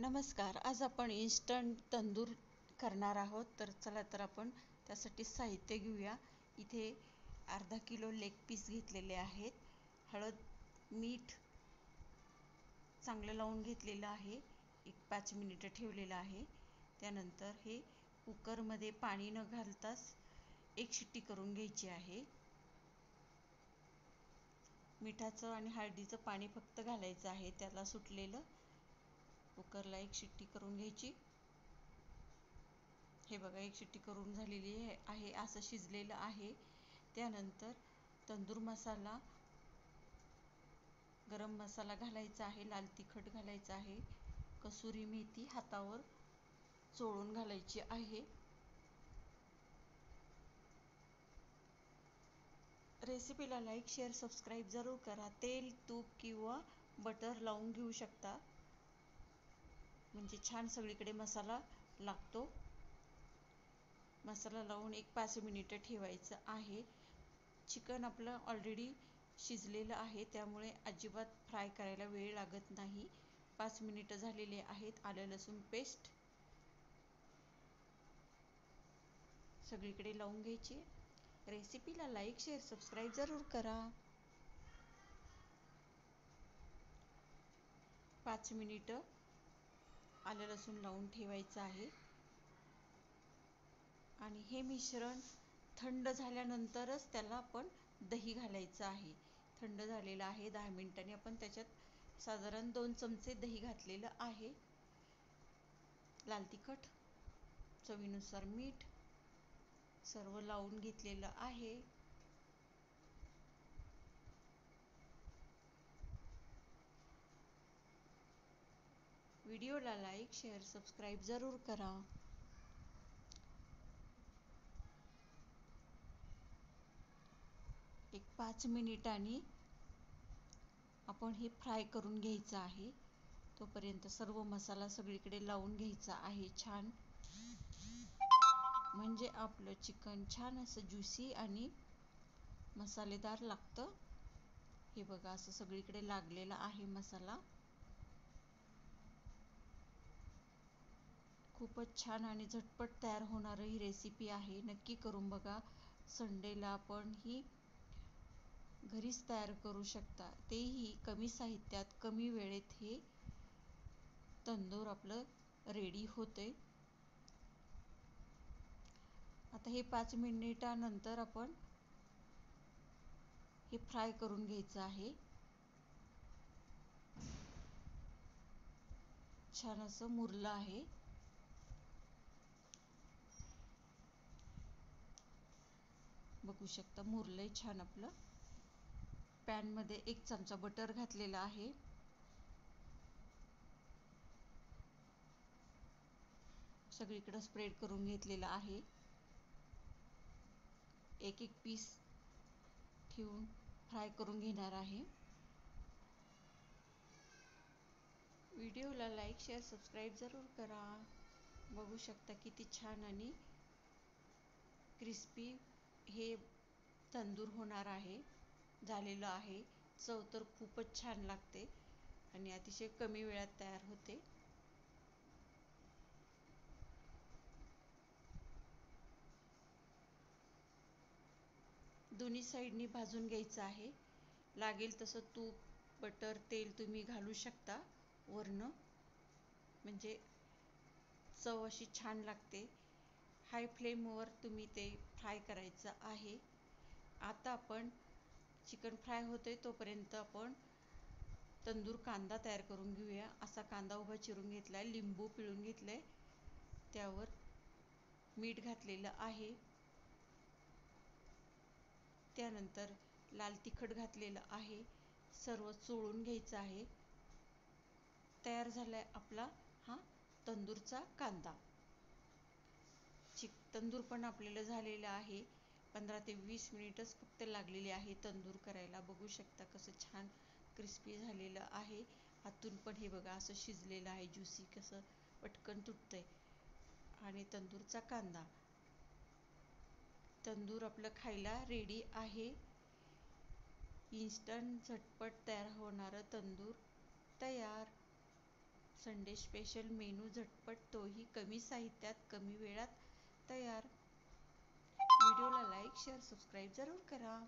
नमस्कार. आज आपण इन्स्टंट तंदूर करणार आहोत. तर आपण त्यासाठी साहित्य घेऊया. इथे अर्धा किलो लेग पीस घेतलेले आहेत. हळद, मीठ चांगलं लावून घेतलेलं आहे. 5 मिनिटं ठेवलेलं आहे. त्यानंतर हे कुकरमध्ये पाणी न घालताच एक शिट्टी करून घ्यायची आहे. मिठाचं आणि हळदीचं पाणी फक्त घालायचं आहे त्याला सुटलेलं. कुकरला एक शिट्टी करून घ्यायची. हे बघा, एक शिट्टी करून झालेली आहे. असं शिजलेलं आहे. त्यानंतर तंदूर मसाला, गरम मसाला घालायचा आहे, लाल तिखट घालायचं आहे, कसुरी मेथी हातावर चोळून घालायची आहे. रेसिपीला लाईक, शेअर, सबस्क्राईब जरूर करा. तेल, तूप किंवा बटर लावून घेऊ शकता, म्हणजे छान सगळीकडे मसाला लागतो. मसाला लावून 5 मिनिटं ठेवायचं आहे. चिकन आपलं ऑलरेडी शिजलेलं आहे, त्यामुळे अजिबात फ्राय करायला वेळ लागत नाही. 5 मिनिटं झालेले आहेत. आलं लसूण पेस्ट सगळीकडे लावून घ्यायची. रेसिपीला लाईक, शेअर, सबस्क्राईब जरूर करा. 5 मिनिटं आलं लसूण लावून ठेवायचं आहे. आणि हे मिश्रण थंड झाल्यानंतरच त्याला आपण दही घालायचं आहे. थंड झालेलं आहे. 10 मिनिटांनी आपण त्याच्यात साधारण 2 चमचे दही घातलेलं आहे. लाल तिखट, चवीनुसार मीठ सर्व लावून घेतलेलं आहे. व्हिडिओला लाईक, शेअर, सबस्क्राईब जरूर करा. एक 5 मिनिटांनी आपण हे फ्राय करून घ्यायचं आहे. तोपर्यंत सर्व मसाला सगळीकडे लावून घ्यायचा आहे छान, म्हणजे आपलं चिकन छान असं ज्युसी आणि मसालेदार लागतं. हे बघा, असं सगळीकडे लागलेला आहे मसाला. खूपच छान आणि झटपट तयार होणारी ही रेसिपी आहे. नक्की करून बघा. संडेला आपण ही घरीच तयार करू शकता, तेही कमी साहित्यात, कमी वेळेत हे तंदूर आपलं रेडी होते. आता हे 5 मिनिटानंतर आपण हे फ्राय करून घ्यायचं आहे. छान असं मुरलं आहे. बघू शकता, मुरलंय छान आपलं. पॅनमध्ये 1 चमचा बटर घातलेला आहे. सगळीकडे स्प्रेड करून घेतलेला आहे. एक पीस ठेवून फ्राय करून घेणार आहे. व्हिडिओला लाईक, शेअर, सबस्क्राईब जरूर करा. बघू शकता किती छान आणि क्रिस्पी हे तंदूर होणार आहे, झालेलं आहे. चव तर खूपच छान लागते आणि अतिशय कमी वेळात तयार होते. दोन्ही साईडनी भाजून घ्यायचं आहे. लागेल तसं तूप, बटर, तेल तुम्ही घालू शकता वरनं, म्हणजे चव अशी छान लागते. हाय फ्लेमवर तुम्ही ते फ्राय करायचं आहे. आता आपण चिकन फ्राय होते तोपर्यंत आपण तंदूर कांदा तयार करून घेऊया. असा कांदा उभा चिरून घेतलाय, लिंबू पिळून घेतलंय, त्यावर मीठ घातलेलं आहे. त्यानंतर लाल तिखट घातलेलं आहे. सर्व चोळून घ्यायचं आहे. तयार झालाय आपला हा तंदूरचा कांदा. तंदूर पण आपल्याला झालेलं आहे. 15 ते 20 मिनिटच फक्त लागलेली आहे तंदूर करायला. बघू शकता कसं छान क्रिस्पी झालेलं आहे. आतून पण हे बघा, असं शिजलेलं आहे, ज्युसी, कसं पटकन तुटतंय. आणि तंदूरचा कांदा, तंदूर आपलं खायला रेडी आहे. इन्स्टंट झटपट तयार होणारं तंदूर तयार. संडे स्पेशल मेनू झटपट, तोही कमी साहित्यात कमी वेळात तयार. व्हिडिओला लाईक शेअर सबस्क्राईब जरूर करा.